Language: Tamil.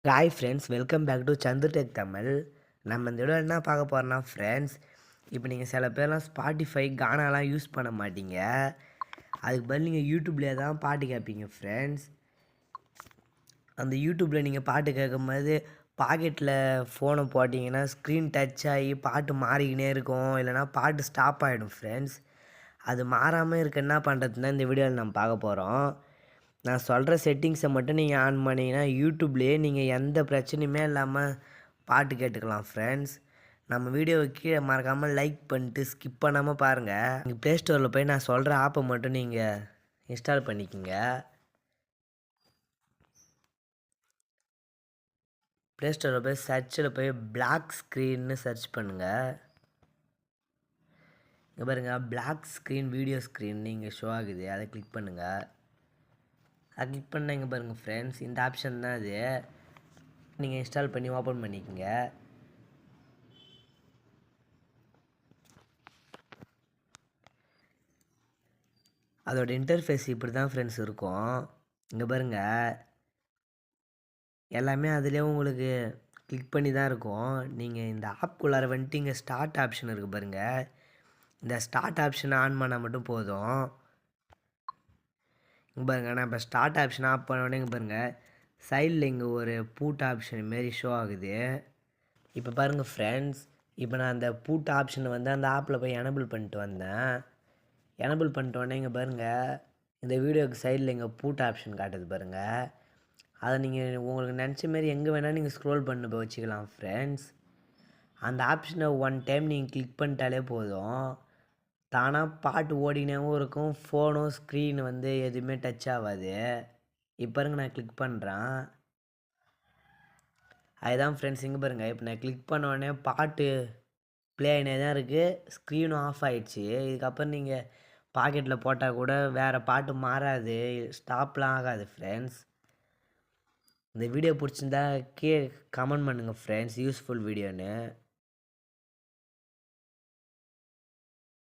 Hi friends, welcome back to Santhu tech Tamil. நம்ம இந்த வீடியோவில் என்ன பார்க்க போகிறோம்னா ஃப்ரெண்ட்ஸ், இப்போ நீங்கள் சில பேர்லாம் ஸ்பாட்டிஃபை கானாலாம் யூஸ் பண்ண மாட்டீங்க. அதுக்கு பதில் நீங்கள் யூடியூப்லேயே தான் பாட்டு கேட்பீங்க ஃப்ரெண்ட்ஸ். அந்த யூடியூப்பில் நீங்கள் பாட்டு கேட்கும்போது பாக்கெட்டில் ஃபோனை போட்டிங்கன்னா ஸ்க்ரீன் டச் ஆகி பாட்டு மாறிக்கினே இருக்கும், இல்லைனா பாட்டு ஸ்டாப் ஆகிடும் ஃப்ரெண்ட்ஸ். அது மாறாமல் இருக்க என்ன பண்ணுறதுன்னா இந்த வீடியோவில் நம்ம பார்க்க போகிறோம். நான் சொல்கிற செட்டிங்ஸை மட்டும் நீங்கள் ஆன் பண்ணிங்கன்னா யூடியூப்லேயே நீங்கள் எந்த பிரச்சனையுமே இல்லாமல் பாட்டு கேட்டுக்கலாம் ஃப்ரெண்ட்ஸ். நம்ம வீடியோவை கீழே மறக்காமல் லைக் பண்ணிட்டு ஸ்கிப் பண்ணாமல் பாருங்கள். நீங்கள் ப்ளே ஸ்டோரில் போய் நான் சொல்கிற ஆப்பை மட்டும் நீங்கள் இன்ஸ்டால் பண்ணிக்கோங்க. ப்ளே ஸ்டோரில் போய் சர்ச்சில் போய் பிளாக் ஸ்க்ரீன்னு சர்ச் பண்ணுங்கள். இங்கே பாருங்கள், பிளாக் ஸ்க்ரீன் வீடியோ ஸ்க்ரீன் நீங்கள் ஷோ ஆகுது, அதை கிளிக் பண்ணுங்கள். அது கிளிக் பண்ணால் இங்கே பாருங்கள் ஃப்ரெண்ட்ஸ், இந்த ஆப்ஷன் தான் அது. நீங்கள் இன்ஸ்டால் பண்ணி ஓப்பன் பண்ணிக்கோங்க. அதோட இன்டர்ஃபேஸ் இப்படி தான் ஃப்ரெண்ட்ஸ் இருக்கும். இங்கே பாருங்கள், எல்லாமே அதிலே உங்களுக்கு கிளிக் பண்ணி தான் இருக்கும். நீங்கள் இந்த ஆப்குள்ளார வந்துட்டு இங்கே ஸ்டார்ட் ஆப்ஷன் இருக்குது பாருங்கள். இந்த ஸ்டார்ட் ஆப்ஷனை ஆன் பண்ணால் மட்டும் போதும். இங்கே பாருங்கள், நான் இப்போ ஸ்டார்ட் ஆப்ஷன் ஆஃப் பண்ண உடனே இங்கே பாருங்கள் சைடில் இங்கே ஒரு பூட் ஆப்ஷன் மாரி ஷோ ஆகுது. இப்போ பாருங்கள் ஃப்ரெண்ட்ஸ், இப்போ நான் அந்த பூட் ஆப்ஷனை வந்து அந்த ஆப்பில் போய் எனபிள் பண்ணிட்டு வந்தேன். எனபிள் பண்ணிட்ட உடனே இங்கே பாருங்கள், இந்த வீடியோக்கு சைடில் இங்கே பூட் ஆப்ஷன் காட்டுது பாருங்கள். அதை நீங்கள் உங்களுக்கு நினச்ச மாரி எங்கே வேணால் நீங்கள் ஸ்க்ரோல் பண்ணி போய் வச்சுக்கலாம் ஃப்ரெண்ட்ஸ். அந்த ஆப்ஷனை ஒன் டைம் நீங்கள் கிளிக் பண்ணிட்டாலே போதும், தானாக பாட்டு ஓடினாவும் இருக்கும், ஃபோனும் ஸ்க்ரீன் வந்து எதுவுமே டச் ஆகாது. இப்போ பாருங்க, நான் கிளிக் பண்ணுறேன். அதுதான் ஃப்ரெண்ட்ஸ், இங்கே பாருங்கள், இப்போ நான் கிளிக் பண்ண உடனே பாட்டு ப்ளே ஆகினே தான் இருக்குது, ஸ்க்ரீனும் ஆஃப் ஆகிடுச்சு. இதுக்கப்புறம் நீங்கள் பாக்கெட்டில் போட்டால் கூட வேறு பாட்டு மாறாது, ஸ்டாப்லாம் ஆகாது ஃப்ரெண்ட்ஸ். இந்த வீடியோ பிடிச்சிருந்தா கமெண்ட் பண்ணுங்கள் ஃப்ரெண்ட்ஸ், யூஸ்ஃபுல் வீடியோன்னு.